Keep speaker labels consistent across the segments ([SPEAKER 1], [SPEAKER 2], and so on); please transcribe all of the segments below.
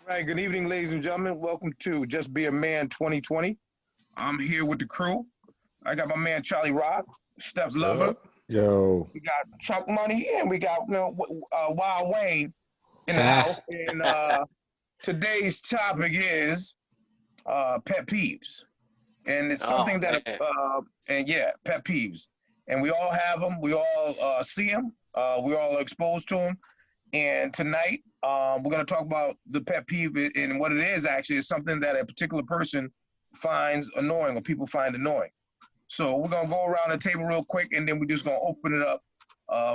[SPEAKER 1] All right, good evening, ladies and gentlemen. Welcome to Just Be a Man 2020. I'm here with the crew. I got my man Charlie Rock, Steph Lover.
[SPEAKER 2] Yo.
[SPEAKER 1] We got Chuck Money, and we got Wild Wayne in the house. And today's topic is pet peeves, and it's something pet peeves, and we all have them. We all see them. We all are exposed to them. And tonight, we're going to talk about the pet peeve, and what it is actually is something that a particular person finds annoying or people find annoying. So we're going to go around the table real quick, and then we're just going to open it up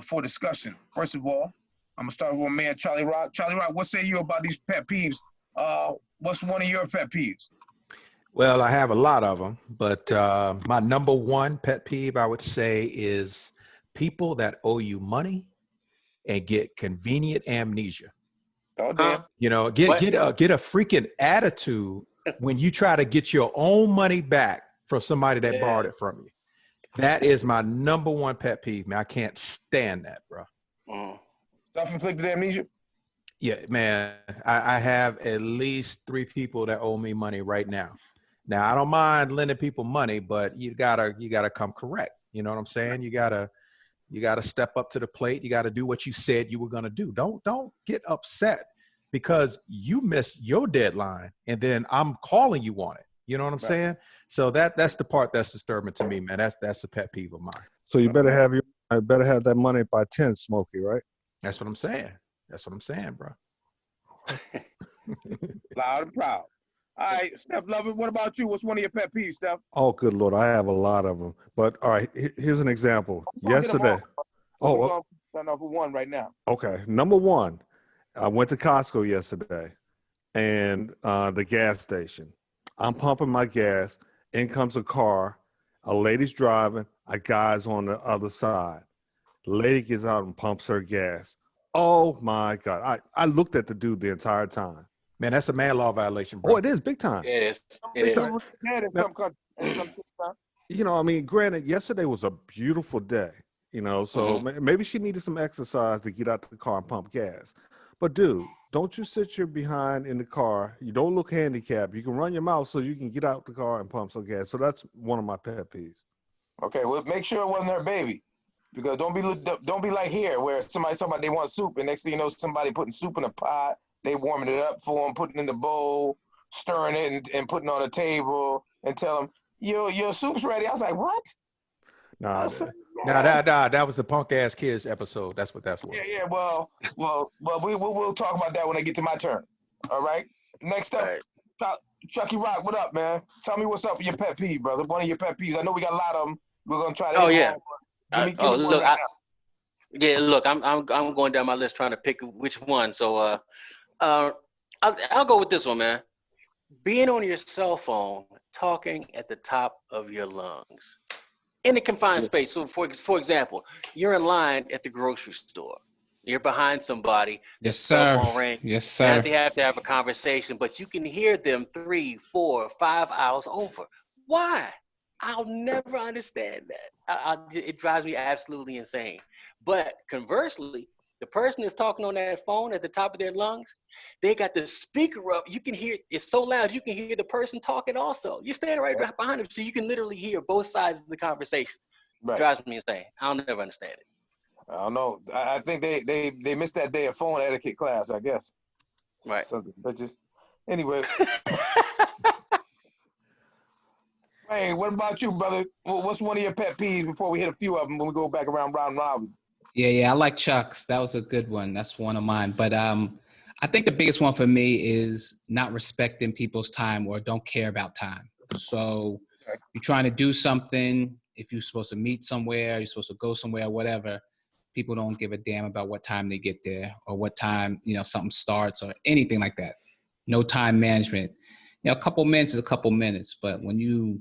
[SPEAKER 1] for discussion. First of all, I'm going to start with my man, Charlie Rock. Charlie Rock, what say you about these pet peeves? What's one of your pet peeves?
[SPEAKER 2] Well, I have a lot of them, but my number one pet peeve, I would say, is people that owe you money and get convenient amnesia.
[SPEAKER 1] Oh, damn.
[SPEAKER 2] You know, get a freaking attitude when you try to get your own money back from somebody that borrowed it from you. That is my number one pet peeve, man. I can't stand that, bro.
[SPEAKER 1] Self-inflicted amnesia?
[SPEAKER 2] Yeah, man. I have at least 3 people that owe me money right now. Now, I don't mind lending people money, but you gotta come correct. You know what I'm saying? You gotta step up to the plate. You gotta do what you said you were gonna do. Don't get upset because you missed your deadline and then I'm calling you on it. You know what I'm saying? So that's the part that's disturbing to me, man. That's a pet peeve of mine.
[SPEAKER 3] So you better have that money by 10, Smokey, right?
[SPEAKER 2] That's what I'm saying. That's what I'm saying, bro.
[SPEAKER 1] Loud and proud. All right, Steph Lover, what about you? What's one of your pet peeves, Steph?
[SPEAKER 3] Oh, good Lord. I have a lot of them. But all right, here's an example. Yesterday.
[SPEAKER 1] We're going to off with one right now.
[SPEAKER 3] Okay. Number one, I went to Costco yesterday and the gas station. I'm pumping my gas. In comes a car. A lady's driving. A guy's on the other side. The lady gets out and pumps her gas. Oh, my God. I looked at the dude the entire time.
[SPEAKER 2] Man, that's a man law violation, bro.
[SPEAKER 3] Oh, it is big time.
[SPEAKER 1] It is. In some countries.
[SPEAKER 3] You know, I mean, granted, yesterday was a beautiful day, you know, so maybe she needed some exercise to get out the car and pump gas. But, dude, don't you sit your behind in the car. You don't look handicapped. You can run your mouth so you can get out the car and pump some gas. So that's one of my pet peeves.
[SPEAKER 1] Okay, well, make sure it wasn't her baby. Because don't be like here where somebody talking about they want soup, and next thing you know, somebody putting soup in a pot. They warming it up for them, putting it in the bowl, stirring it, and putting it on the table, and tell them, your soup's ready. I was like, what?
[SPEAKER 2] Nah, that was the punk ass kids episode. That's what that's was.
[SPEAKER 1] Yeah. Well, we'll talk about that when I get to my turn. All right. Next up, Chucky Rock, what up, man? Tell me what's up with your pet peeve, brother. One of your pet peeves. I know we got a lot of them. We're gonna try to.
[SPEAKER 4] Look, I'm going down my list trying to pick which one. So I'll go with this one, man. Being on your cell phone, talking at the top of your lungs in a confined space. So for example, you're in line at the grocery store. You're behind somebody.
[SPEAKER 5] Yes, sir.
[SPEAKER 4] Phone ring.
[SPEAKER 5] Yes, sir.
[SPEAKER 4] They have to have a conversation, but you can hear them 3, 4, 5 hours over. Why? I'll never understand that. It drives me absolutely insane. But conversely, the person that's talking on that phone at the top of their lungs, they got the speaker up. You can hear it's so loud you can hear the person talking also. You're standing right behind them, so you can literally hear both sides of the conversation. Right. It drives me insane. I'll never understand it.
[SPEAKER 1] I don't know. I think they missed that day of phone etiquette class, I guess.
[SPEAKER 4] Right.
[SPEAKER 1] So, bitches. Anyway. Hey, what about you, brother? What's one of your pet peeves before we hit a few of them when we go back around round robin?
[SPEAKER 5] Yeah, I like Chuck's. That was a good one. That's one of mine. But I think the biggest one for me is not respecting people's time or don't care about time. So you're trying to do something. If you're supposed to meet somewhere, you're supposed to go somewhere, whatever. People don't give a damn about what time they get there or what time, something starts or anything like that. No time management. A couple minutes is a couple minutes, but when you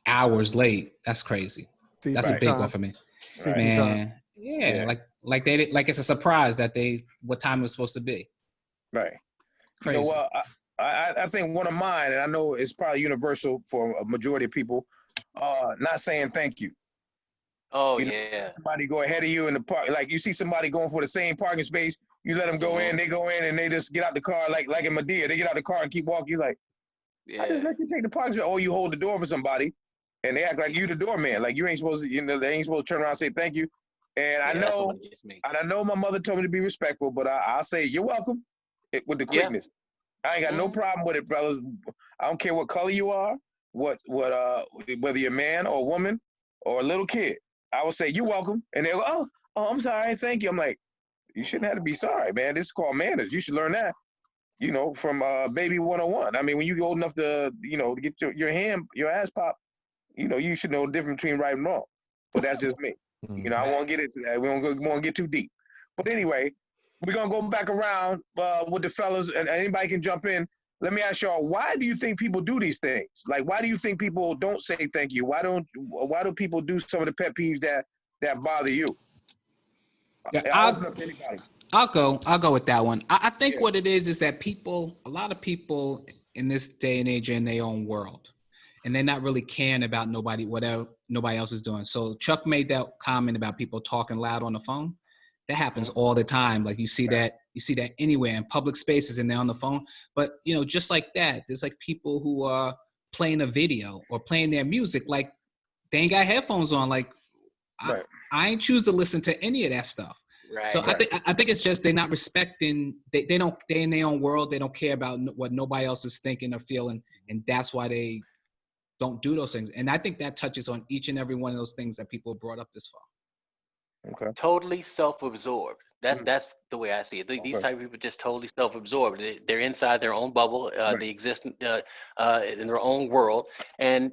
[SPEAKER 5] hours late, that's crazy. That's a big one for me. Man, yeah. Like it's a surprise that what time it was supposed to be.
[SPEAKER 1] Right.
[SPEAKER 5] Crazy.
[SPEAKER 1] I think one of mine, and I know it's probably universal for a majority of people, not saying thank you.
[SPEAKER 4] Oh,
[SPEAKER 1] Somebody go ahead of you in the park. Like you see somebody going for the same parking space, You let them go in, they go in, and they just get out the car like in Medea. They get out the car and keep walking. You like, I just let you take the parking space. Or you hold the door for somebody, and they act like you the doorman. Like you ain't supposed to, they ain't supposed to turn around and say thank you. And I know my mother told me to be respectful, but I'll say you're welcome with the quickness. I ain't got no problem with it, brothers. I don't care what color you are, whether you're a man or a woman or a little kid. I will say you're welcome, and they go, oh, I'm sorry, thank you. I'm like, you shouldn't have to be sorry, man. This is called manners. You should learn that, from Baby 101. I mean, when you old enough to, to get your ass popped, you should know the difference between right and wrong. But that's just me. I won't get into that. We won't get too deep. But anyway, we're going to go back around with the fellas, and anybody can jump in. Let me ask y'all, why do you think people do these things? Like, why do you think people don't say thank you? Why do people do some of the pet peeves that bother you?
[SPEAKER 5] Yeah, I'll go with that one. I think what it is that a lot of people in this day and age are in their own world, and they're not really caring about whatever nobody else is doing. So Chuck made that comment about people talking loud on the phone. That happens all the time. Like you see that anywhere in public spaces, and they're on the phone. But just like that, there's like people who are playing a video or playing their music, like they ain't got headphones on. Like I ain't choose to listen to any of that stuff. Right. So I think it's just they're not respecting. They're in their own world. They don't care about what nobody else is thinking or feeling, and that's why they don't do those things. And I think that touches on each and every one of those things that people brought up this far.
[SPEAKER 1] Okay.
[SPEAKER 4] Totally self-absorbed. That's the way I see it. These type of people are just totally self-absorbed. They're inside their own bubble. They exist in their own world. And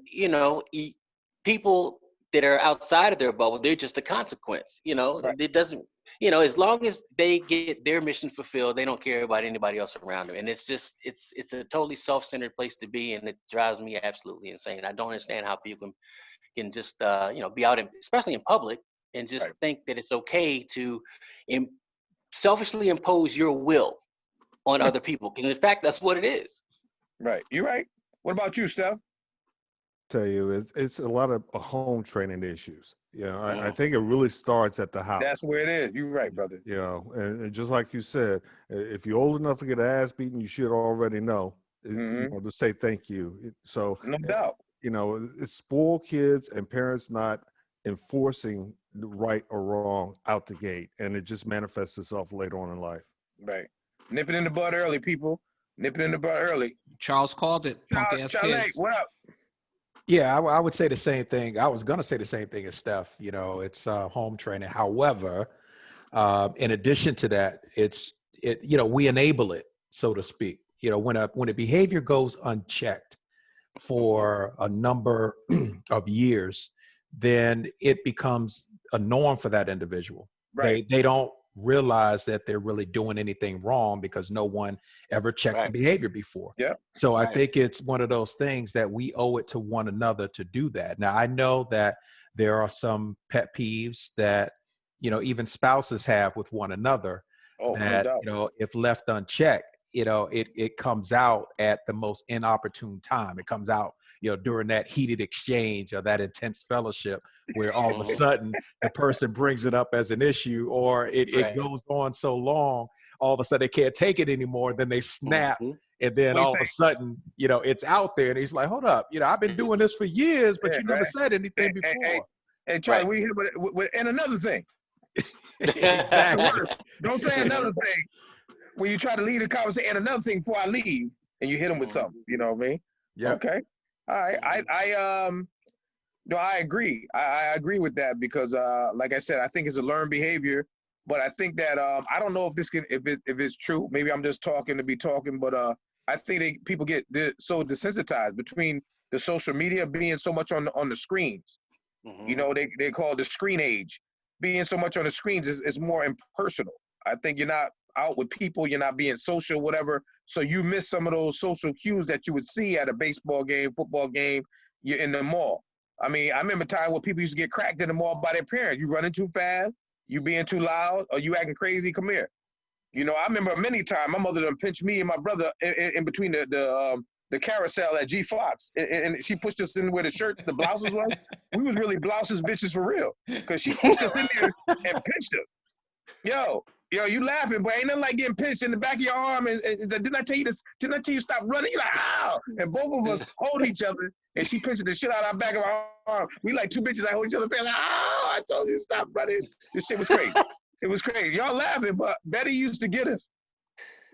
[SPEAKER 4] people that are outside of their bubble, they're just a consequence. It doesn't. As long as they get their mission fulfilled, they don't care about anybody else around them. And it's a totally self-centered place to be, and it drives me absolutely insane. I don't understand how people can just be out especially in public, and just think that it's okay to selfishly impose your will on other people. Because in fact, that's what it is.
[SPEAKER 1] Right. You're right. What about you, Steph?
[SPEAKER 3] Tell you, it's a lot of home training issues. I think it really starts at the house.
[SPEAKER 1] That's where it is. You're right, brother.
[SPEAKER 3] And just like you said, if you're old enough to get an ass beaten, you should already know, to say thank you. So
[SPEAKER 1] no doubt,
[SPEAKER 3] it's spoiled kids and parents not enforcing right or wrong out the gate, and it just manifests itself later on in life.
[SPEAKER 1] Right. Nip it in the bud early, people. Nip it in the bud early.
[SPEAKER 5] Charles called it. Punk ass kids.
[SPEAKER 1] What up?
[SPEAKER 2] Yeah, I would say the same thing. I was going to say the same thing as Steph. It's home training. However, in addition to that, we enable it, so to speak. When a behavior goes unchecked for a number of years, then it becomes a norm for that individual. Right. They don't realize that they're really doing anything wrong because no one ever checked the behavior before.
[SPEAKER 1] Yeah.
[SPEAKER 2] So I think it's one of those things that we owe it to one another to do that. Now, I know that there are some pet peeves that, even spouses have with one another that, if left unchecked, it comes out at the most inopportune time. It comes out, during that heated exchange or that intense fellowship where all of a sudden the person brings it up as an issue, or it goes on so long, all of a sudden they can't take it anymore. Then they snap. And then all of a sudden, it's out there and he's like, hold up, I've been doing this for years, but you never said anything before.
[SPEAKER 1] Hey, Charlie, we hit with and another thing.
[SPEAKER 2] Exactly.
[SPEAKER 1] Don't say another thing when you try to lead a conversation. And another thing before I leave, and you hit them with something. You know what I mean?
[SPEAKER 2] Yeah.
[SPEAKER 1] Okay. All right. I agree. I agree with that because, like I said, I think it's a learned behavior. But I think that I don't know if it's true. Maybe I'm just talking to be talking. But I think people get so desensitized between the social media being so much on the screens. They call it the screen age. Being so much on the screens is more impersonal. I think you're not out with people. You're not being social, whatever. So you miss some of those social cues that you would see at a baseball game, football game. You're in the mall. I mean, I remember a time where people used to get cracked in the mall by their parents. You running too fast, you being too loud, or you acting crazy. Come here. I remember many times my mother done pinched me and my brother in between the carousel at G Fox, and she pushed us in where the shirts, the blouses was. We was really blouses bitches for real, because she pushed us in there and pinched us. Yo, Yo, you laughing, but ain't nothing like getting pinched in the back of your arm. And didn't I tell you this? Didn't I tell you stop running? You're like, ow. And both of us hold each other, and she pinching the shit out of our back of our arm. We like two bitches that hold each other, like, ow, I told you to stop running. This shit was crazy. It was crazy. Y'all laughing, but Betty used to get us.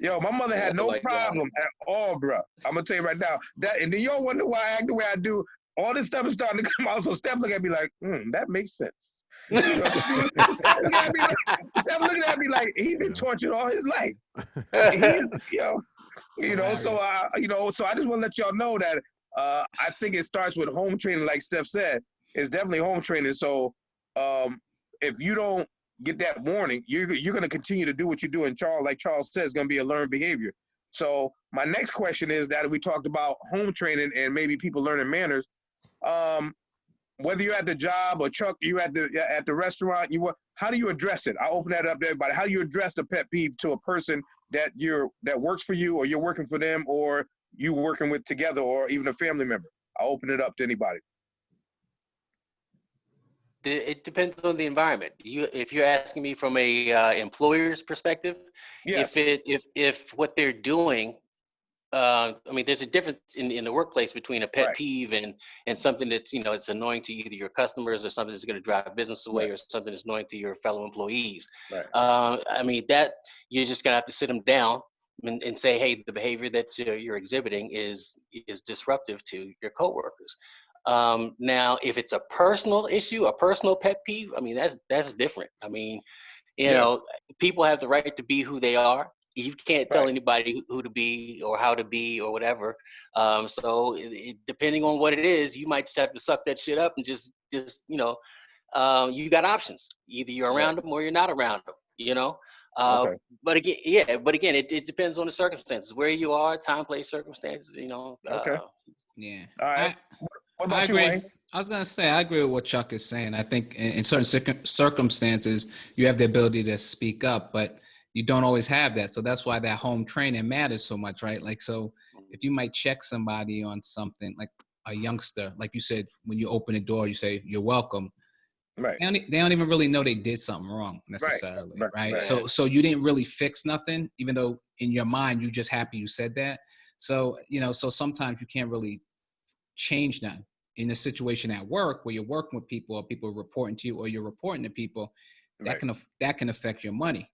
[SPEAKER 1] Yo, my mother had no problem at all, bro. I'm going to tell you right now. And then y'all wonder why I act the way I do. All this stuff is starting to come out, so Steph look at me like, that makes sense. You know, Steph looking at me like he been tortured all his life. So I just want to let y'all know that I think it starts with home training, like Steph said. It's definitely home training. So if you don't get that warning, you're going to continue to do what you do. And like Charles says, it's going to be a learned behavior. So my next question is that we talked about home training and maybe people learning manners. Whether you're at the job or Chuck, you at the restaurant, how do you address it? I'll open that up to everybody. How do you address the pet peeve to a person that works for you, or you're working for them, or you working with together, or even a family member? I'll open it up to anybody.
[SPEAKER 4] It depends on the environment. If you're asking me from a employer's perspective,
[SPEAKER 1] yes.
[SPEAKER 4] if what they're doing, I mean, there's a difference in the workplace between a pet peeve and something that's, it's annoying to either your customers or something that's going to drive business away or something that's annoying to your fellow employees.
[SPEAKER 1] Right.
[SPEAKER 4] I mean, that you're just going to have to sit them down and say, hey, the behavior that you're exhibiting is disruptive to your coworkers. Now, if it's a personal issue, a personal pet peeve, I mean, that's different. I mean, people have the right to be who they are. You can't tell anybody who to be or how to be or whatever. So depending on what it is, you might just have to suck that shit up and just you got options. Either you're around them or you're not around them. But again, it depends on the circumstances, where you are, time, place, circumstances.
[SPEAKER 1] Okay.
[SPEAKER 5] Yeah.
[SPEAKER 1] All right. What about you,
[SPEAKER 5] agree.
[SPEAKER 1] Wayne?
[SPEAKER 5] I was gonna say I agree with what Chuck is saying. I think in certain circumstances you have the ability to speak up, but you don't always have that. So that's why that home training matters so much, right? Like, so if you might check somebody on something, like a youngster, like you said, when you open the door, you say you're welcome.
[SPEAKER 1] Right.
[SPEAKER 5] They don't even really know they did something wrong necessarily, right? So you didn't really fix nothing, even though in your mind you just happy you said that. So so sometimes you can't really change that. In a situation at work where you're working with people, or people are reporting to you, or you're reporting to people, that can affect your money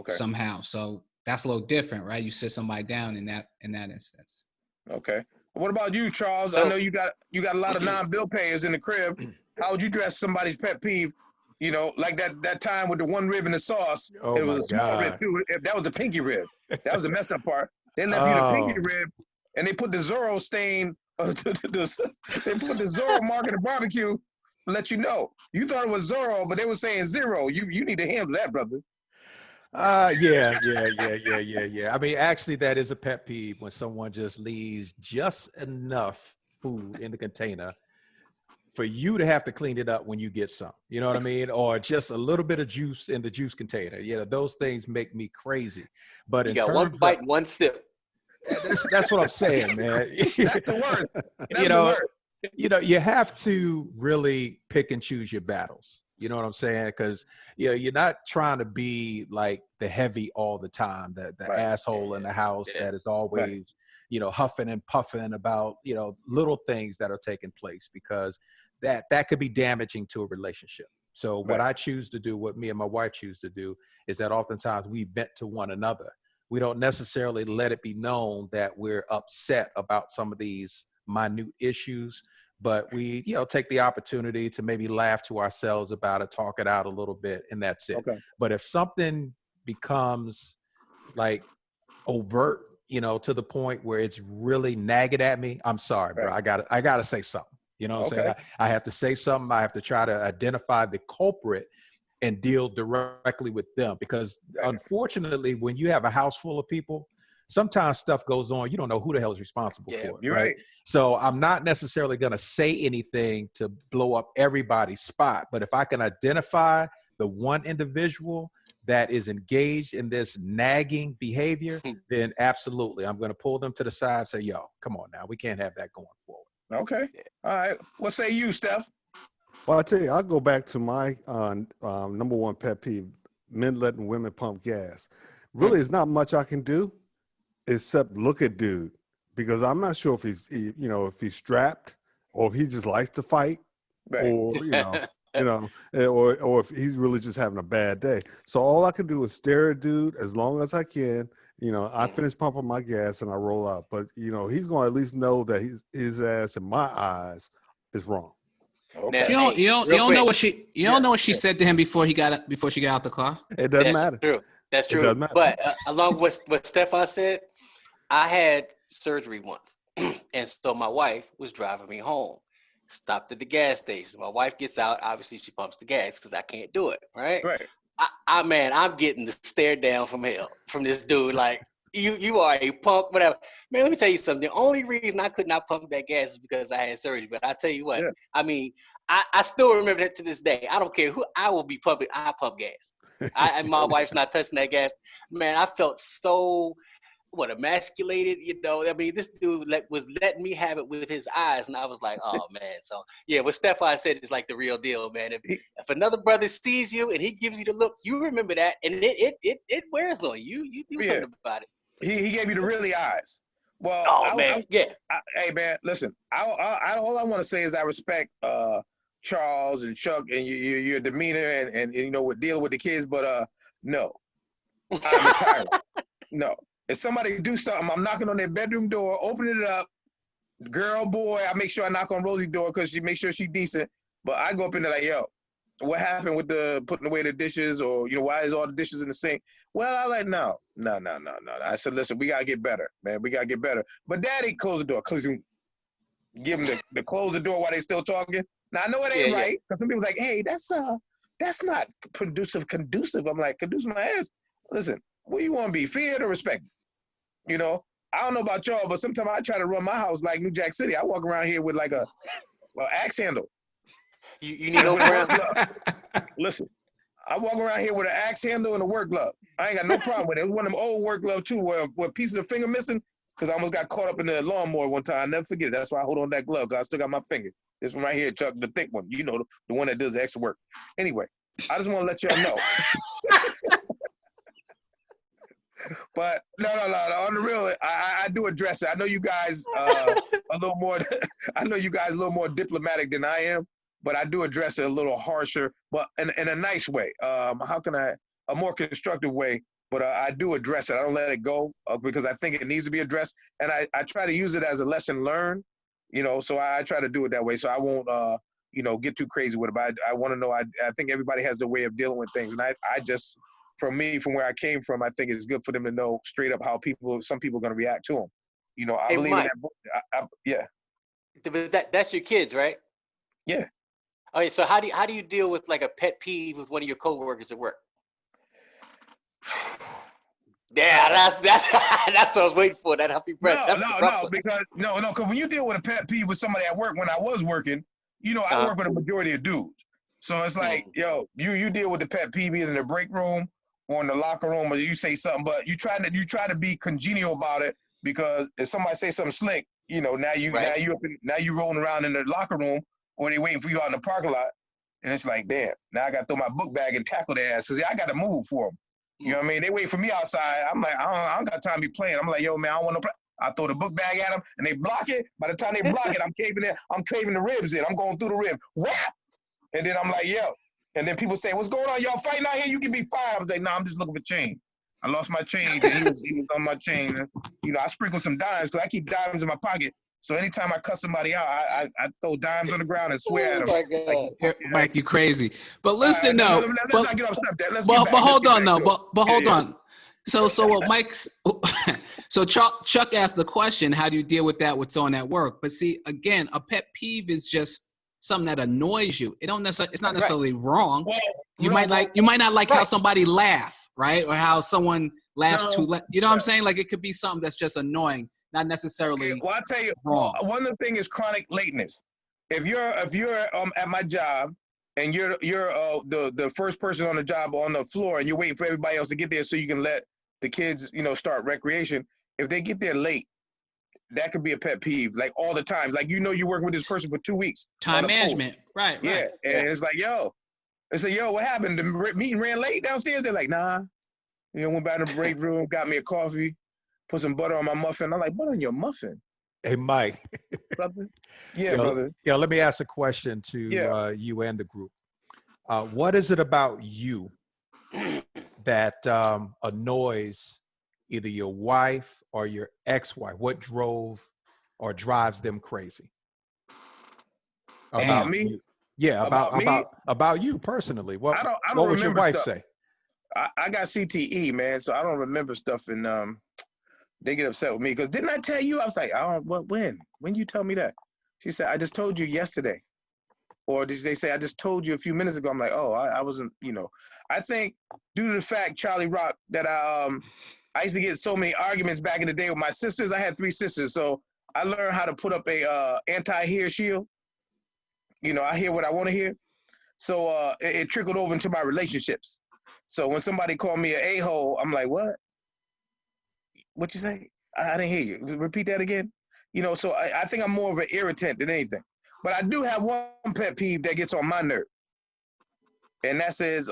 [SPEAKER 5] somehow. So that's a little different, right? You sit somebody down in that instance.
[SPEAKER 1] Okay. What about you, Charles? I know you got a lot of non-bill payers in the crib. How would you dress somebody's pet peeve? Like that time with the one rib in the sauce.
[SPEAKER 2] Oh,
[SPEAKER 1] it was a small rib too. That was the pinky rib. That was the messed up part. They left you the pinky rib, and they put the Zorro stain. They put the Zorro mark in the barbecue to let you know. You thought it was Zorro, but they were saying zero. You need to handle that, brother.
[SPEAKER 2] Yeah. I mean, actually, that is a pet peeve when someone just leaves just enough food in the container for you to have to clean it up when you get some. You know what I mean? Or just a little bit of juice in the juice container. Those things make me crazy. But
[SPEAKER 4] you got one bite, one sip.
[SPEAKER 2] That's what I'm saying, man.
[SPEAKER 1] That's the word. That's the word.
[SPEAKER 2] You have to really pick and choose your battles. You know what I'm saying? Because you're not trying to be like the heavy all the time, the asshole in the house that is always, huffing and puffing about, little things that are taking place, because that could be damaging to a relationship. So what I choose to do, what me and my wife choose to do, is that oftentimes we vent to one another. We don't necessarily let it be known that we're upset about some of these minute issues, but we, take the opportunity to maybe laugh to ourselves about it, talk it out a little bit, and that's it.
[SPEAKER 1] Okay.
[SPEAKER 2] But if something becomes like overt, to the point where it's really nagging at me, I'm sorry, bro. I gotta say something. You know what I'm saying? I have to say something. I have to try to identify the culprit and deal directly with them, because unfortunately, when you have a house full of people, sometimes stuff goes on. You don't know who the hell is responsible for it.
[SPEAKER 1] You're right.
[SPEAKER 2] So I'm not necessarily going to say anything to blow up everybody's spot. But if I can identify the one individual that is engaged in this nagging behavior, then absolutely, I'm going to pull them to the side and say, yo, come on now. We can't have that going forward.
[SPEAKER 1] Okay. All right. What say you, Steph?
[SPEAKER 3] Well, I tell you, I'll go back to my number one pet peeve. men letting women pump gas. Really, there's not much I can do except look at dude, because I'm not sure if if he's strapped or if he just likes to fight,
[SPEAKER 1] Right.
[SPEAKER 3] or or if he's really just having a bad day. So all I can do is stare at dude as long as I can. I finish pumping my gas and I roll out. But he's going to at least know that his ass, in my eyes, is wrong.
[SPEAKER 1] Okay.
[SPEAKER 5] You don't
[SPEAKER 4] real
[SPEAKER 5] know
[SPEAKER 4] quick.
[SPEAKER 5] what she said to him before she got out the car.
[SPEAKER 3] It doesn't matter.
[SPEAKER 4] True. That's
[SPEAKER 3] It
[SPEAKER 4] true.
[SPEAKER 3] doesn't matter.
[SPEAKER 4] But along with what Stefan said, I had surgery once, and so my wife was driving me home. Stopped at the gas station. My wife gets out. Obviously, she pumps the gas because I can't do it. Right.
[SPEAKER 1] Right.
[SPEAKER 4] I'm getting the stare down from hell from this dude. Like, you are a punk, whatever. Man, let me tell you something. The only reason I could not pump that gas is because I had surgery. But I tell you what,
[SPEAKER 1] Yeah.
[SPEAKER 4] I mean, I still remember that to this day. I don't care who I will be pumping. I pump gas. And my wife's not touching that gas. Man, I felt so emasculated. I mean, this dude was letting me have it with his eyes, and I was like, oh man. So yeah, what Stefan said is like the real deal, man. If another brother sees you and he gives you the look, you remember that, and it wears on you. You do something about it.
[SPEAKER 1] He gave you the really eyes. Well, hey man, listen. All I want to say is I respect Charles and Chuck and your demeanor and with dealing with the kids, but no, I'm a tyrant. No, if somebody do something, I'm knocking on their bedroom door, opening it up. Girl, boy, I make sure I knock on Rosie's door because she make sure she's decent. But I go up in there like, yo, what happened with the putting away the dishes, or why is all the dishes in the sink? Well, I like no. I said, listen, we gotta get better, man. We gotta get better. But Daddy, close the door. Give them the close the door while they still talking. Now I know it ain't right because some people like, hey, that's not conducive. I'm like, conducive my ass. Listen, what you want to be, feared or respected? I don't know about y'all, but sometimes I try to run my house like New Jack City. I walk around here with like a axe handle.
[SPEAKER 4] You need no ground.
[SPEAKER 1] Listen, I walk around here with an axe handle and a work glove. I ain't got no problem with it. It was one of them old work gloves too, where a piece of the finger missing, because I almost got caught up in the lawnmower one time. I never forget it. That's why I hold on that glove, because I still got my finger. This one right here, Chuck, the thick one. The one that does the extra work. Anyway, I just want to let y'all know. But no. On the real, I do address it. I know you guys a little more. I know you guys a little more diplomatic than I am, but I do address it a little harsher, but in a nice way. How can a more constructive way? But I do address it. I don't let it go because I think it needs to be addressed, and I try to use it as a lesson learned. So I try to do it that way. So I won't get too crazy with it. But I want to know. I think everybody has their way of dealing with things, and I just. From where I came from, I think it's good for them to know straight up how some people are going to react to them. I believe
[SPEAKER 4] Mike,
[SPEAKER 1] in that. Yeah.
[SPEAKER 4] But that's your kids, right?
[SPEAKER 1] Yeah.
[SPEAKER 4] Okay, so how do you deal with like a pet peeve with one of your coworkers at work? Yeah, that's that's what I was waiting for. That happy breath.
[SPEAKER 1] Because when you deal with a pet peeve with somebody at work, when I was working, I work with a majority of dudes. So it's like, yo, you deal with the pet peeve either in the break room or in the locker room, or you say something, but you try to be congenial about it, because if somebody say something slick, now you rolling around in the locker room, or they waiting for you out in the parking lot, and it's like, damn, now I got to throw my book bag and tackle their ass, because I got to move for them. You know what I mean? They wait for me outside. I'm like, I don't got time to be playing. I'm like, yo, man, I don't want to play. I throw the book bag at them, and they block it. By the time they block it, I'm caving the ribs in. I'm going through the rib. Whap! And then I'm like, yo. And then people say, what's going on? Y'all fighting out here? You can be fired. I was like, no, I'm just looking for change. I lost my change, and he was on my chain. And, I sprinkled some dimes, because I keep dimes in my pocket. So anytime I cuss somebody out, I throw dimes on the ground and swear at them.
[SPEAKER 4] Oh my God.
[SPEAKER 5] Mike, you crazy. But listen,
[SPEAKER 1] let's not get off subject. Let's get back.
[SPEAKER 5] But hold on,
[SPEAKER 1] no.
[SPEAKER 5] But hold on. So what Mike's so Chuck asked the question, how do you deal with that, what's on at work? But see, again, a pet peeve is just something that annoys you. It's not necessarily wrong.
[SPEAKER 1] Well,
[SPEAKER 5] you might not like how somebody laugh, right? Or how someone laughs too loud. You know what I'm saying? Like, it could be something that's just annoying, not necessarily
[SPEAKER 1] Well, I'll tell you,
[SPEAKER 5] wrong.
[SPEAKER 1] One of the things is chronic lateness. If you're at my job and you're the first person on the job on the floor, and you're waiting for everybody else to get there so you can let the kids, start recreation, if they get there late, that could be a pet peeve, like all the time. Like, you're working with this person for 2 weeks.
[SPEAKER 5] Time management. Right.
[SPEAKER 1] Yeah. And it's like, yo, They say, yo, what happened? The meeting ran late downstairs? They're like, nah. Went back to the break room, got me a coffee, put some butter on my muffin. I'm like, butter on your muffin?
[SPEAKER 2] Hey, Mike.
[SPEAKER 1] Brother? Yeah, brother.
[SPEAKER 2] Let me ask a question to you and the group. What is it about you that annoys either your wife or your ex-wife? What drove or drives them crazy?
[SPEAKER 1] About me?
[SPEAKER 2] You. Yeah, about you personally. What
[SPEAKER 1] I don't
[SPEAKER 2] would your wife say?
[SPEAKER 1] I got CTE, man, so I don't remember stuff, and they get upset with me because didn't I tell you? I was like, when you tell me that? She said, I just told you yesterday. Or did they say, I just told you a few minutes ago? I'm like, oh, I wasn't, I think due to the fact, Charlie Rock, that I used to get so many arguments back in the day with my sisters. I had 3 sisters, so I learned how to put up a anti-hear shield. I hear what I want to hear. So it trickled over into my relationships. So when somebody called me an a-hole, I'm like, what? What you say? I didn't hear you. Repeat that again. So I think I'm more of an irritant than anything. But I do have one pet peeve that gets on my nerve. And that says,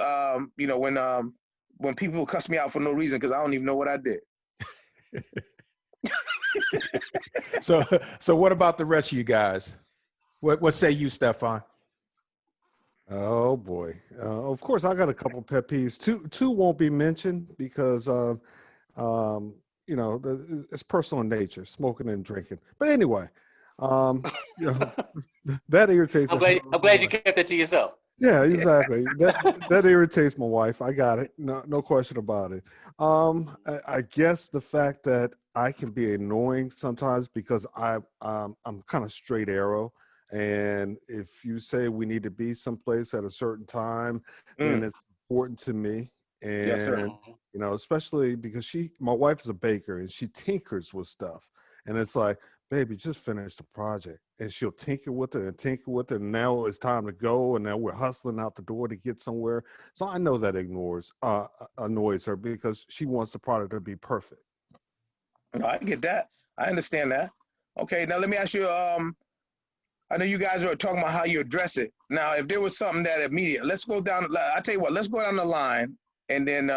[SPEAKER 1] when people cuss me out for no reason because I don't even know what I did.
[SPEAKER 2] So what about the rest of you guys? What say you, Stefan?
[SPEAKER 3] Oh boy! Of course, I got a couple pet peeves. Two won't be mentioned because it's personal in nature, smoking and drinking. But anyway, that irritates.
[SPEAKER 4] I'm glad you kept that to yourself.
[SPEAKER 3] Yeah, exactly. That irritates my wife. I got it. No question about it. I guess the fact that I can be annoying sometimes because I'm kind of straight arrow. And if you say we need to be someplace at a certain time, then it's important to me. And,
[SPEAKER 1] yes, sir.
[SPEAKER 3] Especially because my wife is a baker and she tinkers with stuff. And it's like, baby, just finish the project. And she'll tinker with it. And now it's time to go. And now we're hustling out the door to get somewhere. So I know that annoys her because she wants the product to be perfect.
[SPEAKER 1] I get that. I understand that. Okay, now let me ask you, I know you guys are talking about how you address it. Now, if there was something that immediate, let's go down. I tell you what, let's go down the line, and then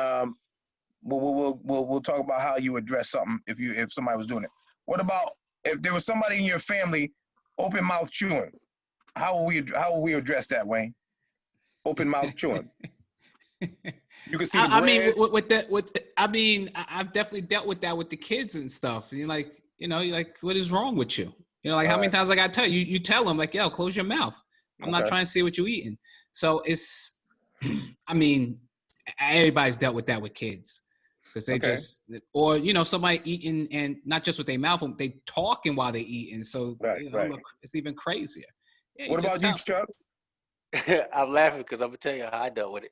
[SPEAKER 1] we'll talk about how you address something if somebody was doing it. What about if there was somebody in your family open mouth chewing? How will we address that, Wayne? Open mouth chewing. You can see the
[SPEAKER 5] bread. I've definitely dealt with that with the kids and stuff. You're like, what is wrong with you? How many times I got to tell you? You tell them, like, yo, close your mouth. I'm not trying to see what you're eating. So it's, everybody's dealt with that with kids. Because they somebody eating and not just with their mouth, they talking while they eating. So it's even crazier. Yeah,
[SPEAKER 1] what about you, Chuck?
[SPEAKER 4] I'm laughing because I'm going to tell you how I dealt with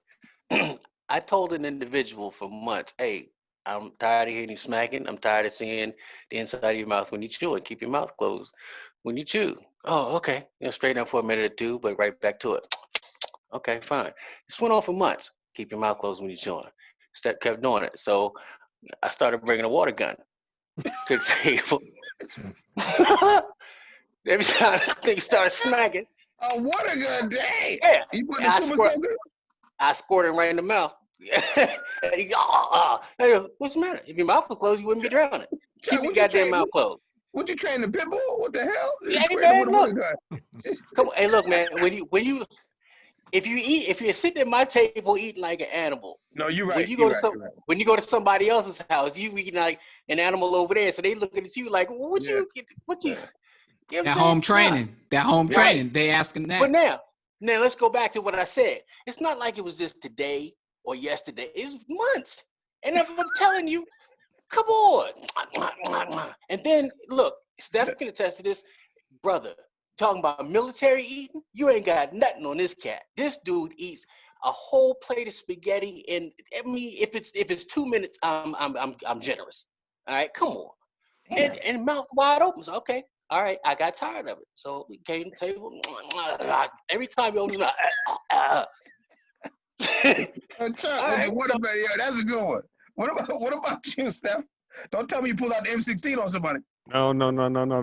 [SPEAKER 4] it. I told an individual for months, hey, I'm tired of hearing you smacking. I'm tired of seeing the inside of your mouth when you chew and keep your mouth closed when you chew. Oh, okay. Straighten up for a minute or two, but right back to it. Okay, fine. This went on for months. Keep your mouth closed when you're chewing. Kept doing it. So I started bringing a water gun to the table. Every time the thing started smacking.
[SPEAKER 1] A water gun, dang!
[SPEAKER 4] Yeah.
[SPEAKER 1] You put the super soaker?
[SPEAKER 4] I squirted him right in the mouth. And he what's the matter? If your mouth was closed, you wouldn't be drowning. Keep your goddamn mouth closed.
[SPEAKER 1] What you train the pit bull? What the hell?
[SPEAKER 4] Hey, man, look. Come on, hey, look, man. If you're sitting at my table eating like an animal.
[SPEAKER 1] No, you're right.
[SPEAKER 4] When you go to somebody else's house, you eating like an animal over there, so they looking at you like, what you?
[SPEAKER 5] That home training. They asking that.
[SPEAKER 4] But now let's go back to what I said. It's not like it was just today or yesterday. It's months. And I'm telling you, come on. And then, look, Steph can attest to this. Brother, talking about military eating, you ain't got nothing on this cat. This dude eats a whole plate of spaghetti. And if it's 2 minutes, I'm generous. All right, come on. And mouth wide open. So, okay. All right, I got tired of it. So we came to the table. Every time you open his mouth,
[SPEAKER 1] that's a good one. What about you, Steph? Don't tell me you pulled out the M16 on somebody.
[SPEAKER 3] No.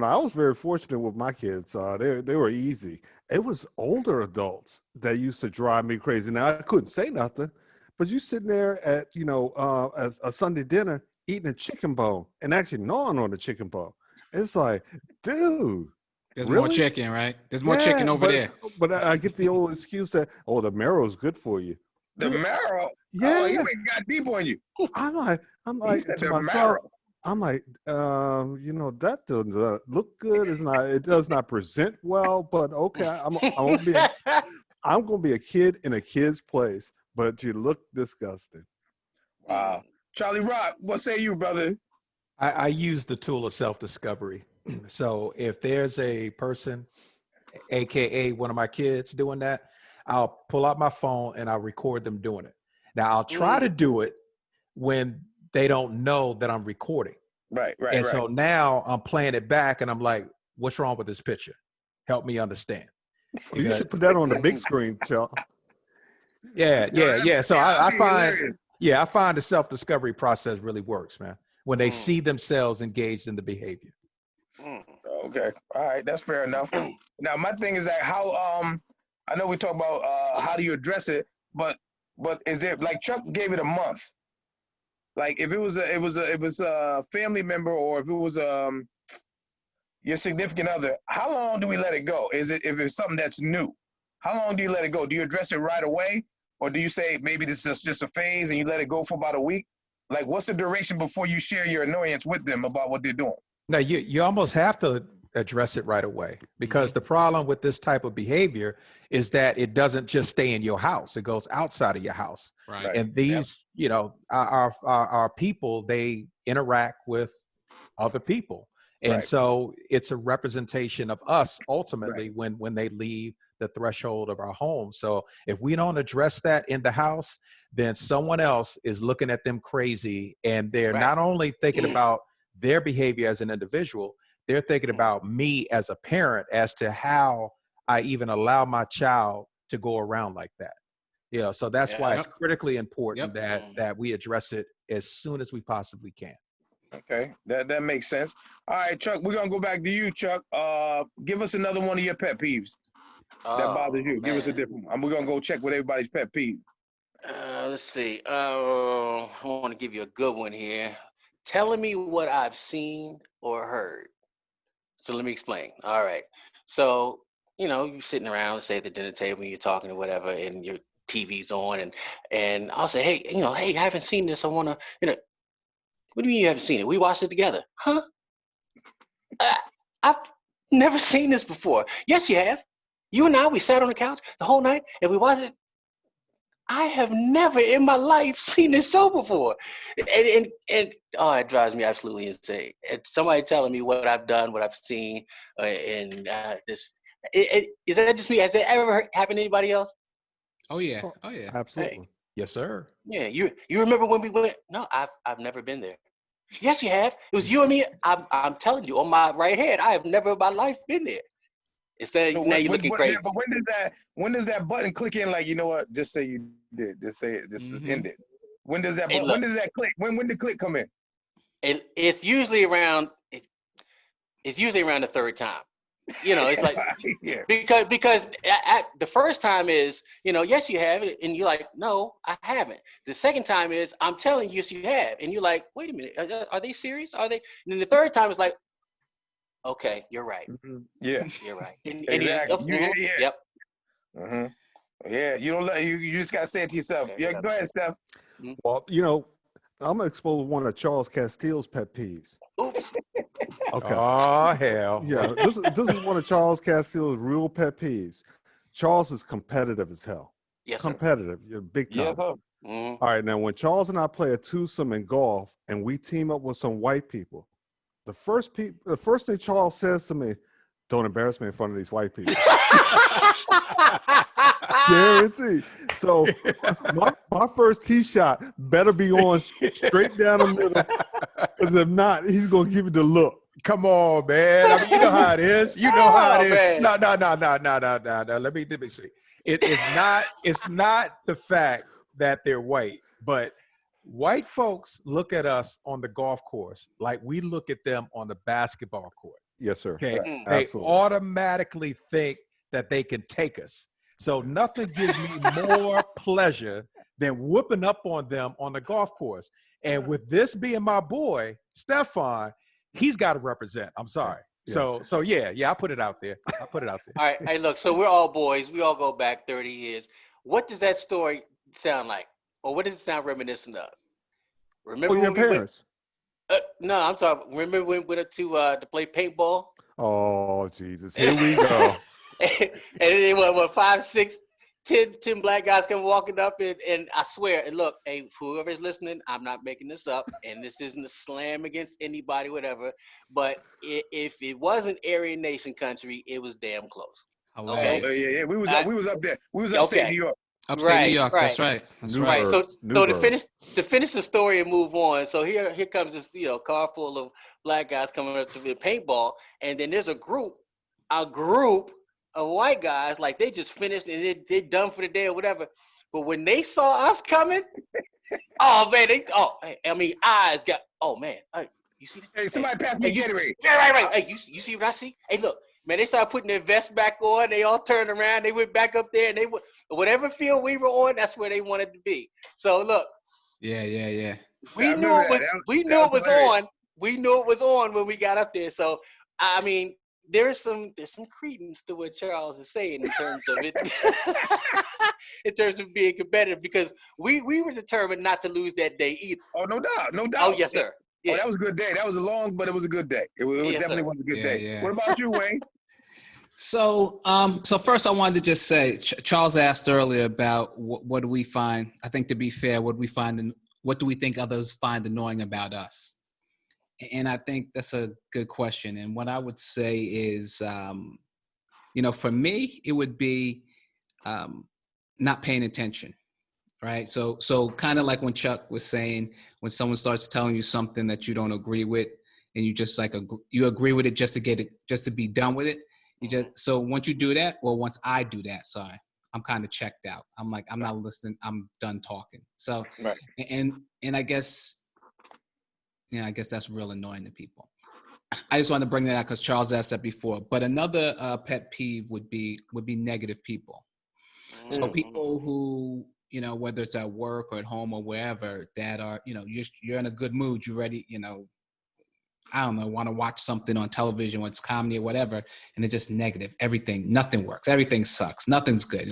[SPEAKER 3] I was very fortunate with my kids. They were easy. It was older adults that used to drive me crazy. Now I couldn't say nothing, but you sitting there at as a Sunday dinner eating a chicken bone and actually gnawing on the chicken bone. It's like, dude,
[SPEAKER 5] There's more
[SPEAKER 3] really?
[SPEAKER 5] chicken, right? There's more
[SPEAKER 3] Yeah,
[SPEAKER 5] chicken over there.
[SPEAKER 3] but I get the old excuse that the marrow is good for you.
[SPEAKER 1] The
[SPEAKER 3] Dude,
[SPEAKER 1] marrow.
[SPEAKER 3] yeah,
[SPEAKER 1] Oh, you ain't got deep on you.
[SPEAKER 3] I'm like
[SPEAKER 1] He said
[SPEAKER 3] to
[SPEAKER 1] the
[SPEAKER 3] myself.
[SPEAKER 1] marrow.
[SPEAKER 3] I'm like, that doesn't look good. It does not present well. But okay, I'm gonna be a kid in a kid's place. But you look disgusting.
[SPEAKER 1] Wow. Charlie Rock, what say you, brother?
[SPEAKER 2] I use the tool of self-discovery. So if there's a person, AKA one of my kids, doing that, I'll pull out my phone and I'll record them doing it. Now I'll try to do it when they don't know that I'm recording.
[SPEAKER 1] Right.
[SPEAKER 2] And so now I'm playing it back and I'm like, what's wrong with this picture? Help me understand.
[SPEAKER 3] You should put that on the big screen, Charles.
[SPEAKER 2] Yeah. So I
[SPEAKER 1] that'd be
[SPEAKER 2] find,
[SPEAKER 1] hilarious.
[SPEAKER 2] I find the self-discovery process really works, man. When they see themselves engaged in the behavior.
[SPEAKER 1] Okay. All right. That's fair enough. Now, my thing is that how I know we talk about how do you address it, but is it like Chuck gave it a month? Like if it was a family member or if it was your significant other, how long do we let it go? Is it if it's something that's new? How long do you let it go? Do you address it right away, or do you say maybe this is just a phase and you let it go for about a week? Like, what's the duration before you share your annoyance with them about what they're doing?
[SPEAKER 2] Now you almost have to address it right away because the problem with this type of behavior is that it doesn't just stay in your house; it goes outside of your house.
[SPEAKER 5] Right.
[SPEAKER 2] And these, our people, they interact with other people, and so it's a representation of us ultimately when they leave the threshold of our home. So if we don't address that in the house, then someone else is looking at them crazy, and they're not only thinking about their behavior as an individual, they're thinking about me as a parent as to how I even allow my child to go around like that. So that's why it's critically important that we address it as soon as we possibly can.
[SPEAKER 1] Okay, that makes sense. All right, Chuck, we're gonna go back to you, Chuck. Give us another one of your pet peeves that bothers you. Give us a different one. We're gonna go check with everybody's pet peeve.
[SPEAKER 4] Let's see. I want to give you a good one here. Telling me what I've seen or heard. So let me explain. All right. So, you're sitting around, say at the dinner table, and you're talking or whatever, and your TV's on, and I'll say, hey, hey, I haven't seen this. I want to, what do you mean you haven't seen it? We watched it together. Huh? I've never seen this before. Yes, you have. You and I, we sat on the couch the whole night and we watched it. I have never in my life seen this show before. And it drives me absolutely insane. And somebody telling me what I've done, what I've seen, is that just me? Has that ever happened to anybody else?
[SPEAKER 5] Oh yeah.
[SPEAKER 3] Absolutely.
[SPEAKER 4] Hey.
[SPEAKER 2] Yes, sir.
[SPEAKER 4] Yeah, you remember when we went? No, I've never been there. Yes, you have. It was you and me. I'm telling you, on my right hand, I have never in my life been there. Instead,
[SPEAKER 1] So
[SPEAKER 4] now you're looking crazy.
[SPEAKER 1] But when does that button click in? Like, you know what? Just say you did. Just say it. Just end it. When does that? When does that click? When did the click come in?
[SPEAKER 4] It's usually around. It's usually around the third time. It's like because the first time is yes you have it, and you're like no I haven't. The second time is I'm telling you yes you have, and you're like wait a minute are they serious? Are they? And then the third time is like okay you're right.
[SPEAKER 1] Yeah,
[SPEAKER 4] you're right.
[SPEAKER 1] Exactly.
[SPEAKER 4] Yep.
[SPEAKER 1] Yeah, you don't let you just gotta say it to yourself. Yeah, go ahead, Steph.
[SPEAKER 3] Well, I'm gonna expose one of Charles Castile's pet peeves.
[SPEAKER 4] Oops.
[SPEAKER 3] Okay.
[SPEAKER 2] Oh hell.
[SPEAKER 3] Yeah, this is one of Charles Castile's real pet peeves. Charles is competitive as hell.
[SPEAKER 4] Yes, sir.
[SPEAKER 3] Competitive, you're big time.
[SPEAKER 1] Yes, sir.
[SPEAKER 3] All right, now when Charles and I play a twosome in golf and we team up with some white people, the first thing Charles says to me, "Don't embarrass me in front of these white people." Guarantee. So my first tee shot better be on straight down the middle, because if not, he's gonna give you the look.
[SPEAKER 2] Come on, man. I mean, you know how it is. You know how it is.
[SPEAKER 4] Man.
[SPEAKER 2] No. Let me see. It's not the fact that they're white, but white folks look at us on the golf course like we look at them on the basketball court.
[SPEAKER 3] Yes, sir.
[SPEAKER 2] Okay.
[SPEAKER 4] Mm.
[SPEAKER 2] They
[SPEAKER 3] Absolutely.
[SPEAKER 2] automatically think that they can take us. So nothing gives me more pleasure than whooping up on them on the golf course. And with this being my boy, Stefan, he's got to represent. I'm sorry.
[SPEAKER 3] Yeah.
[SPEAKER 2] So yeah, I put it out there.
[SPEAKER 4] All right. Hey, look. So we're all boys. We all go back 30 years. What does that story sound like, or what does it sound reminiscent of? Remember
[SPEAKER 3] Oh, your
[SPEAKER 4] when we went?
[SPEAKER 3] parents.
[SPEAKER 4] No, I'm talking. Remember when we went to play paintball?
[SPEAKER 3] Oh, Jesus. Here we go.
[SPEAKER 4] And then what 5, 6, 10 black guys come walking up, and I swear, and look, hey, whoever's listening, I'm not making this up, and this isn't a slam against anybody, whatever. But if it wasn't Aryan Nation country, it was damn close. Okay.
[SPEAKER 1] Yeah. We was up there. We was upstate
[SPEAKER 4] Okay.
[SPEAKER 1] New York.
[SPEAKER 5] Upstate New York. That's right. That's right.
[SPEAKER 4] Right. So
[SPEAKER 3] Newburgh.
[SPEAKER 4] to finish the story and move on. So here comes this car full of black guys coming up to the paintball, and then there's a group of white guys, like they just finished and they're done for the day or whatever. But when they saw us coming, oh man, eyes got, oh man, hey, you see this?
[SPEAKER 1] Hey, somebody pass me Gatorade.
[SPEAKER 4] Yeah, right. Hey, you see what I see? Hey, look, man, they started putting their vests back on. They all turned around. They went back up there, and they whatever field we were on, that's where they wanted to be. So look,
[SPEAKER 5] Yeah.
[SPEAKER 4] we knew it was on. We knew it was on when we got up there. So I mean, there's some credence to what Charles is saying in terms of it, in terms of being competitive, because we were determined not to lose that day either.
[SPEAKER 1] Oh, no doubt.
[SPEAKER 4] Oh yes, sir. Yeah.
[SPEAKER 1] Oh, that was a good day. That was a long, but it was a good day. It definitely was a good day.
[SPEAKER 5] Yeah.
[SPEAKER 1] What about you, Wayne?
[SPEAKER 5] So first I wanted to just say, Charles asked earlier about what do we find. I think, to be fair, what do we think others find annoying about us? And I think that's a good question. And what I would say is, for me, it would be not paying attention, right? So kind of like when Chuck was saying, when someone starts telling you something that you don't agree with, and you just you agree with it just to be done with it. So once you do that, once I do that, sorry, I'm kind of checked out. I'm like, I'm not listening. I'm done talking. So,
[SPEAKER 4] right.
[SPEAKER 5] And I guess that's real annoying to people. I just want to bring that out because Charles asked that before. But another pet peeve would be negative people. So people who, whether it's at work or at home or wherever, that are, you're in a good mood, you're ready, I don't know, want to watch something on television, whether it's comedy or whatever, and they're just negative. Nothing works. Everything sucks. Nothing's good.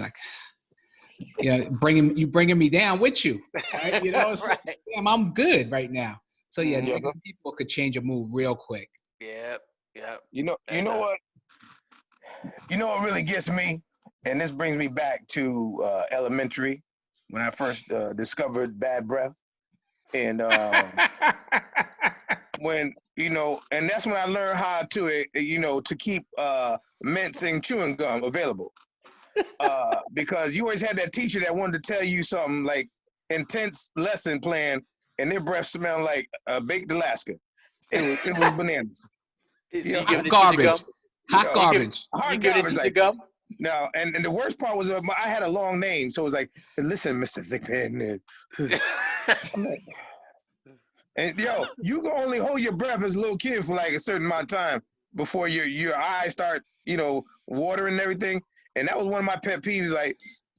[SPEAKER 5] You're like, bringing me down with you. Right? So,
[SPEAKER 4] right.
[SPEAKER 5] Damn, I'm good right now. So yeah, negative people could change a mood real quick.
[SPEAKER 4] Yep.
[SPEAKER 1] You know what? You know what really gets me, and this brings me back to elementary when I first discovered bad breath, and when and that's when I learned how to keep mincing chewing gum available, because you always had that teacher that wanted to tell you something like intense lesson plan, and their breath smelled like baked Alaska. It was bananas.
[SPEAKER 5] Hot garbage. Hot garbage.
[SPEAKER 1] Hot garbage. Like, gum? No, and the worst part was I had a long name, so it was like, listen, Mr. Thickpen. And you can only hold your breath as a little kid for like a certain amount of time before your eyes start, watering and everything. And that was one of my pet peeves. Like,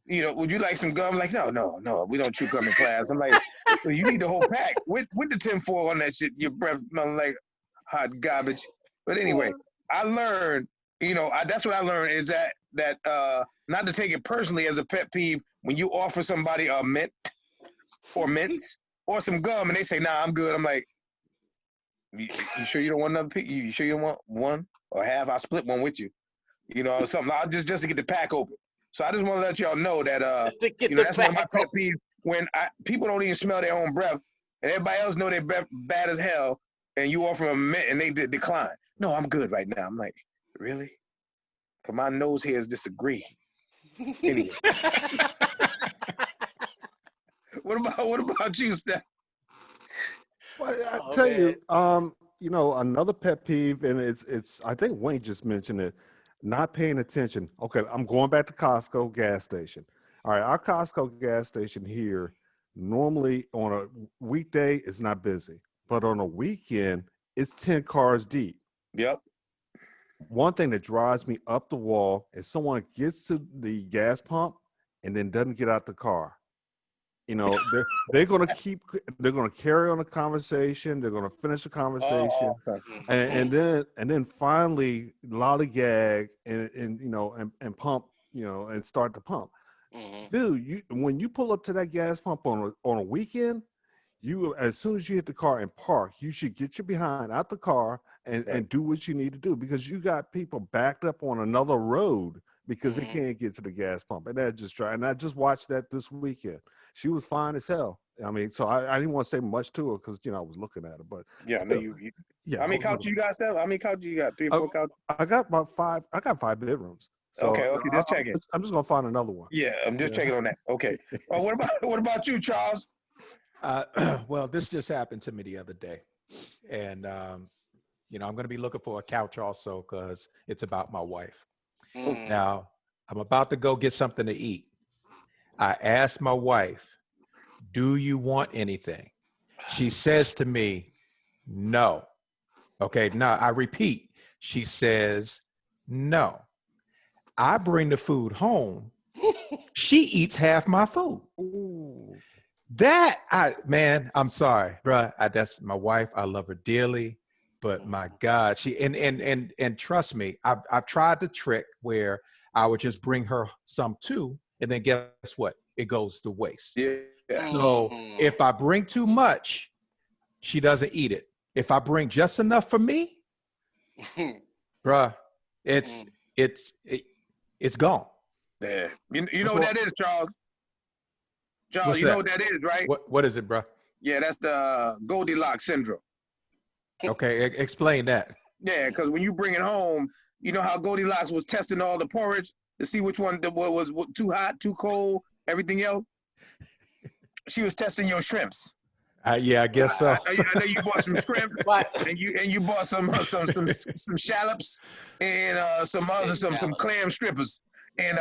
[SPEAKER 1] would you like some gum? Like, no, we don't chew gum in class. I'm like, well, you need the whole pack with the tinfoil on that shit. Your breath smelling like hot garbage. But anyway, I learned, that's what I learned is that not to take it personally as a pet peeve when you offer somebody a mint or mints or some gum and they say, nah, I'm good. I'm like, you sure you don't want another piece? You sure you don't want one or half? I'll split one with you. Something. I'll just to get the pack open. So I just want to let y'all know that that's one of my pet peeves when people don't even smell their own breath and everybody else know their breath bad as hell and you offer them a mint and they decline. No, I'm good right now. I'm like, really? Cause my nose hairs disagree. Anyway. What about you, Steph?
[SPEAKER 3] Well, I tell you, another pet peeve, and it's I think Wayne just mentioned it, not paying attention. Okay, I'm going back to Costco gas station. All right, our Costco gas station here, Normally on a weekday, it's not busy, but on a weekend, it's 10 cars deep.
[SPEAKER 1] Yep.
[SPEAKER 3] One thing that drives me up the wall is someone gets to the gas pump and then doesn't get out the car. You know, they're going to carry on the conversation. They're going to finish the conversation,
[SPEAKER 1] Okay.
[SPEAKER 3] and then finally lollygag and pump, and start the pump. Dude, when you pull up to that gas pump on a weekend, as soon as you hit the car and park, you should get your behind out the car and do what you need to do, because you got people backed up on another road because they can't get to the gas pump. And and I just watched that this weekend. She was fine as hell. I mean, so I didn't want to say much to her because I was looking at her. But
[SPEAKER 1] yeah,
[SPEAKER 3] still,
[SPEAKER 1] no, you
[SPEAKER 3] yeah.
[SPEAKER 1] How many couches you got, Steph? How many couches you got? 3 or 4 couches?
[SPEAKER 3] I got about 5. I got 5 bedrooms. So
[SPEAKER 1] Okay, just checking.
[SPEAKER 3] I'm just gonna find another one.
[SPEAKER 1] Yeah, I'm just checking on that. Okay. What about you, Charles?
[SPEAKER 2] Well, this just happened to me the other day, and I'm going to be looking for a couch also because it's about my wife. Now, I'm about to go get something to eat. I asked my wife, "Do you want anything?" She says to me, "No." Okay, now I repeat. She says, "No." I bring the food home. She eats half my food.
[SPEAKER 3] Ooh.
[SPEAKER 2] I'm sorry, bro. That's my wife. I love her dearly, but my God, she and trust me, I've tried the trick where I would just bring her some too, and then guess what? It goes to waste.
[SPEAKER 1] Yeah.
[SPEAKER 2] So if I bring too much, she doesn't eat it. If I bring just enough for me, bruh, it's gone.
[SPEAKER 1] Yeah. You know what that is, Charles? Charles,
[SPEAKER 2] What's
[SPEAKER 1] you know
[SPEAKER 2] that?
[SPEAKER 1] what that is, right?
[SPEAKER 2] What is it, bruh?
[SPEAKER 1] Yeah, that's the Goldilocks syndrome.
[SPEAKER 2] Okay, explain that.
[SPEAKER 1] Yeah, because when you bring it home, you know how Goldilocks was testing all the porridge to see which one was too hot, too cold, everything else. She was testing your shrimps.
[SPEAKER 2] Yeah, I guess so.
[SPEAKER 1] I know you bought some shrimp, and you bought some shallops and some clam strippers, and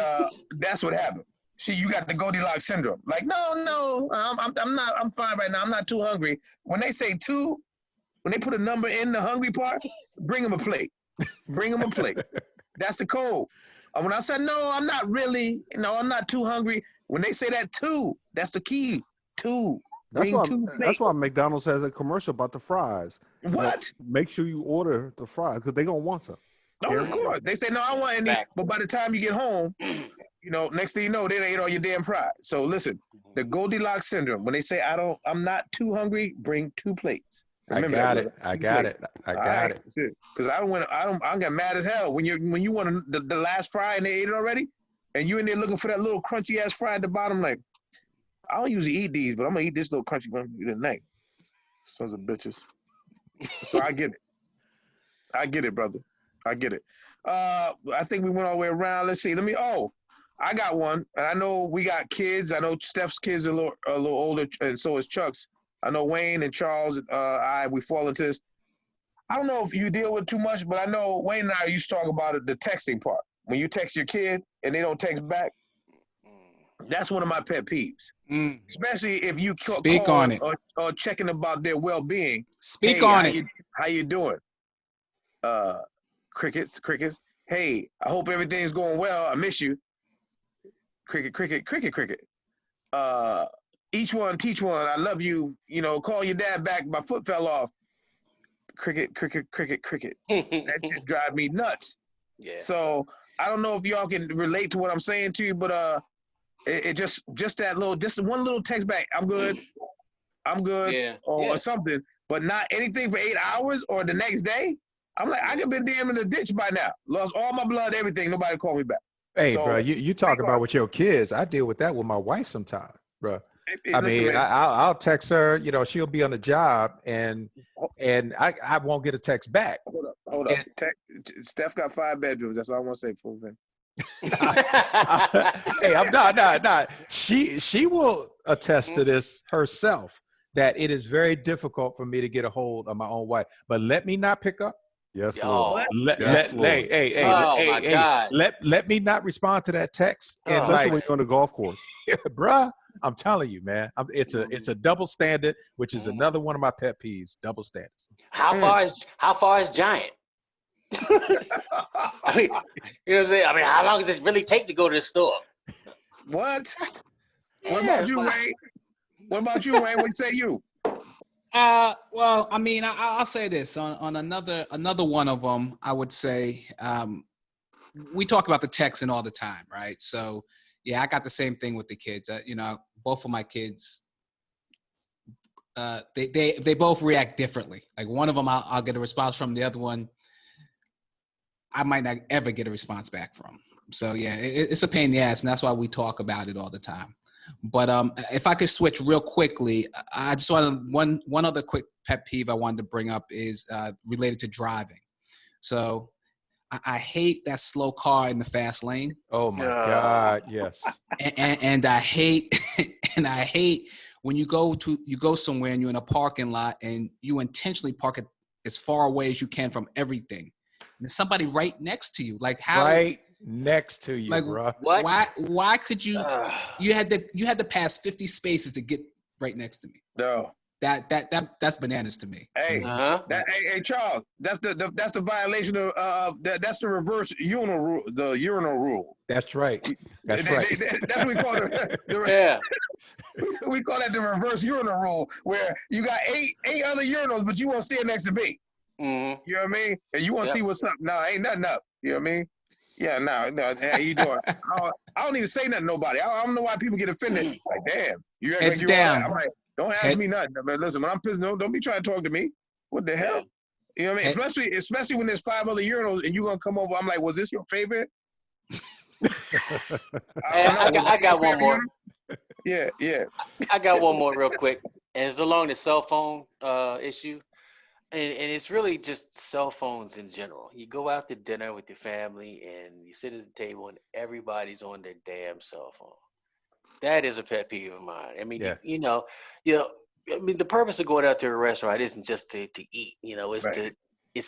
[SPEAKER 1] that's what happened. You got the Goldilocks syndrome. Like, no, I'm fine right now. I'm not too hungry. When they say 2, when they put a number in the hungry part, bring them a plate. Bring them a plate. That's the code. When I said no, I'm not really. No, I'm not too hungry. When they say that 2, that's the key. 2.
[SPEAKER 3] That's
[SPEAKER 1] Bring
[SPEAKER 3] why
[SPEAKER 1] 2
[SPEAKER 3] that's why
[SPEAKER 1] plates.
[SPEAKER 3] McDonald's has a commercial about the fries.
[SPEAKER 1] What?
[SPEAKER 3] Make sure you order the fries because they're gonna want some.
[SPEAKER 1] No, of course. They say no, I don't want any.
[SPEAKER 4] Fact.
[SPEAKER 1] But by the time you get home, next thing you know, they done ate all your damn fries. So listen, the Goldilocks syndrome. When they say I'm not too hungry, bring 2 plates. Remember
[SPEAKER 2] I got it.
[SPEAKER 1] Because I don't get mad as hell when you want the last fry and they ate it already, and you in there looking for that little crunchy ass fry at the bottom. Like, I don't usually eat these, but I'm gonna eat this little crunchy one tonight. Sons of bitches. So I get it, brother. I get it. I think we went all the way around. Let's see. I got one, and I know we got kids. I know Steph's kids are a little older, and so is Chuck's. I know Wayne and Charles. We fall into this. I don't know if you deal with too much, but I know Wayne and I used to talk about it, the texting part. When you text your kid and they don't text back, that's one of my pet peeves. Especially if you
[SPEAKER 5] Speak
[SPEAKER 1] call
[SPEAKER 5] on it.
[SPEAKER 1] or checking about their well-being.
[SPEAKER 5] Speak
[SPEAKER 1] Hey,
[SPEAKER 5] on it.
[SPEAKER 1] How you doing? Crickets. Hey, I hope everything's going well. I miss you. Cricket. Each one, teach one. I love you. Call your dad back. My foot fell off. Cricket. That just drive me nuts.
[SPEAKER 4] Yeah.
[SPEAKER 1] So I don't know if y'all can relate to what I'm saying to you, but it just one little text back. I'm good.
[SPEAKER 4] Yeah.
[SPEAKER 1] Or something, but not anything for 8 hours or the next day. I'm like, I could have been damn in the ditch by now. Lost all my blood, everything. Nobody called me back.
[SPEAKER 2] Hey,
[SPEAKER 1] So,
[SPEAKER 2] bro, you talk about with your kids. I deal with that with my wife sometimes, bro.
[SPEAKER 1] Listen, man.
[SPEAKER 2] I'll text her. She'll be on the job, and I won't get a text back.
[SPEAKER 1] Hold up. Steph got 5 bedrooms. That's all I want to say, fool, man.
[SPEAKER 2] Hey, I'm not. She will attest to this herself, that it is very difficult for me to get a hold of my own wife. But let me not pick up.
[SPEAKER 3] Yes,
[SPEAKER 4] Lord.
[SPEAKER 3] Lord.
[SPEAKER 2] Let me not respond to that text. And
[SPEAKER 3] Especially when you're on the golf course.
[SPEAKER 2] bruh, I'm telling you, man. It's a double standard, which is another one of my pet peeves. Double standards.
[SPEAKER 4] How far is giant? I mean, you know what I'm saying? I mean, how long does it really take to go to the store?
[SPEAKER 1] What?
[SPEAKER 4] Yeah,
[SPEAKER 1] What about you,
[SPEAKER 4] but-
[SPEAKER 1] Wayne? What about you, Wayne? What say you?
[SPEAKER 5] Well, I mean, I'll say this on another one of them. I would say we talk about the texting all the time, right? So yeah, I got the same thing with the kids. You know, both of my kids, they both react differently. Like one of them, I'll get a response from. The other one, I might not ever get a response back from. So yeah, it's a pain in the ass, and that's why we talk about it all the time. But if I could switch real quickly, I just want one other quick pet peeve I wanted to bring up is related to driving. So I hate that slow car in the fast lane.
[SPEAKER 2] Oh my God, yes.
[SPEAKER 5] And I hate when you go somewhere and you're in a parking lot and you intentionally park it as far away as you can from everything. And there's somebody right next to you. Like how
[SPEAKER 2] Right next to you,
[SPEAKER 5] like
[SPEAKER 2] bro.
[SPEAKER 4] What?
[SPEAKER 5] why could you you had to pass 50 spaces to get right next to me.
[SPEAKER 1] No.
[SPEAKER 5] That's bananas to me.
[SPEAKER 1] Hey,
[SPEAKER 4] Uh-huh.
[SPEAKER 1] hey, Charles. That's the violation of that's the reverse urinal rule. The urinal rule.
[SPEAKER 2] That's right. That's right.
[SPEAKER 1] That's what we call
[SPEAKER 4] Yeah.
[SPEAKER 1] we call that the reverse urinal rule, where you got eight other urinals, but you want to stand next to me.
[SPEAKER 4] Mm-hmm.
[SPEAKER 1] You know what I mean? And you want to
[SPEAKER 4] Yep.
[SPEAKER 1] see what's up. No, ain't nothing up. You know what I mean? Yeah, no. How you doing? I don't even say nothing to nobody. I don't know why people get offended. Like, damn, you act
[SPEAKER 5] Heads
[SPEAKER 1] like you all
[SPEAKER 5] down.
[SPEAKER 1] that. I'm like, don't ask me nothing. But listen, when I'm pissed, don't be trying to talk to me. What the hell? You know what I mean? Especially when there's 5 other urinals and you're gonna come over. I'm like, was this your favorite?
[SPEAKER 4] I got one more.
[SPEAKER 1] Yeah.
[SPEAKER 4] I got one more real quick, and it's along the cell phone issue, and it's really just cell phones in general. You go out to dinner with your family, and you sit at the table, and everybody's on their damn cell phone. That is a pet peeve of mine. I mean,
[SPEAKER 2] Yeah.
[SPEAKER 4] you know, I mean, the purpose of going out to a restaurant isn't just to eat. You know, it's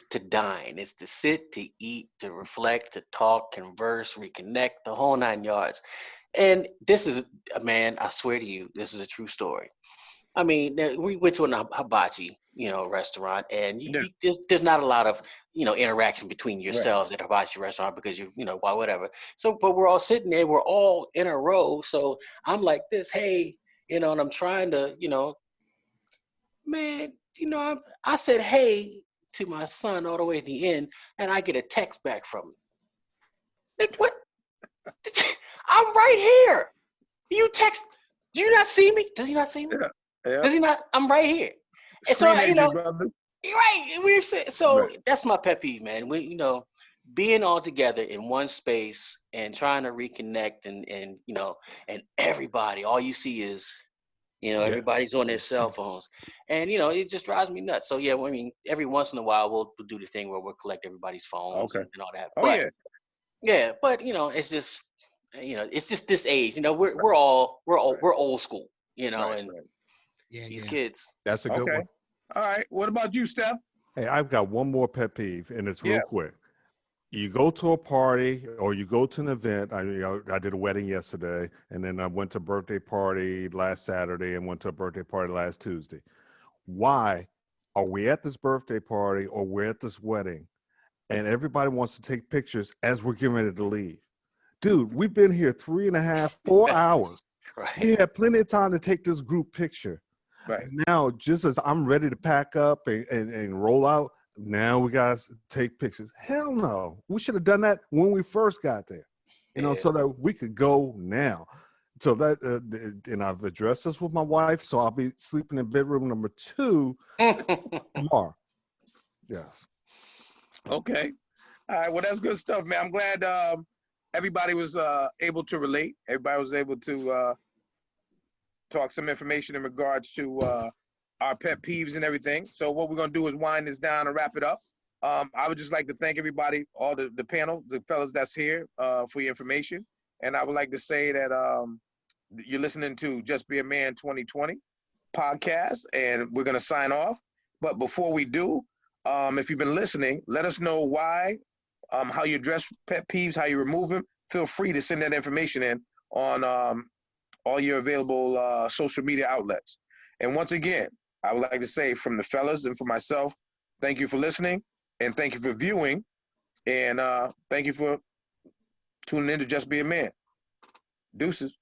[SPEAKER 4] to dine. It's to sit, to eat, to reflect, to talk, converse, reconnect, the whole 9 yards. And this is, man, I swear to you, this is a true story. I mean, we went to a hibachi, restaurant, and there's not a lot of, interaction between yourselves at a hibachi restaurant because why, whatever. So, but we're all sitting there, we're all in a row. So I'm like this, hey, and I'm trying to, man, I said, hey, to my son all the way at the end, and I get a text back from him. Like, what? I'm right here. You text. Do you not see me? Does he not see me?
[SPEAKER 1] Yeah.
[SPEAKER 4] Does he not? I'm right here. And so,
[SPEAKER 1] brother.
[SPEAKER 4] right. That's my pet peeve, man. We, being all together in one space and trying to reconnect and everybody, all you see is, everybody's on their cell phones, and it just drives me nuts. So yeah, I mean, every once in a while we'll do the thing where we'll collect everybody's phones and all that.
[SPEAKER 1] Oh,
[SPEAKER 4] but yeah, but it's just this age. We're old school. These kids.
[SPEAKER 2] That's a good one.
[SPEAKER 1] All right. What about you, Steph?
[SPEAKER 3] Hey, I've got one more pet peeve, and it's real quick. You go to a party or you go to an event. I did a wedding yesterday, and then I went to a birthday party last Saturday and went to a birthday party last Tuesday. Why are we at this birthday party or we're at this wedding, and everybody wants to take pictures as we're getting ready to leave? Dude, we've been here 3.5, 4 hours.
[SPEAKER 4] Right.
[SPEAKER 3] We had plenty of time to take this group picture.
[SPEAKER 1] Right.
[SPEAKER 3] And now, just as I'm ready to pack up and roll out, now we got to take pictures. Hell no. We should have done that when we first got there, so that we could go now. So that, and I've addressed this with my wife, so I'll be sleeping in bedroom number 2 tomorrow. Yes.
[SPEAKER 1] Okay. All right. Well, that's good stuff, man. I'm glad everybody was able to relate. Everybody was able to talk some information in regards to our pet peeves and everything. So what we're going to do is wind this down and wrap it up. I would just like to thank everybody, all the panel, the fellas that's here for your information. And I would like to say that you're listening to Just Be a Man 2020 podcast, and we're going to sign off. But before we do, if you've been listening, let us know why, how you address pet peeves, how you remove them. Feel free to send that information in on all your available social media outlets. And once again, I would like to say from the fellas and for myself, thank you for listening and thank you for viewing and thank you for tuning in to Just Be a Man. Deuces.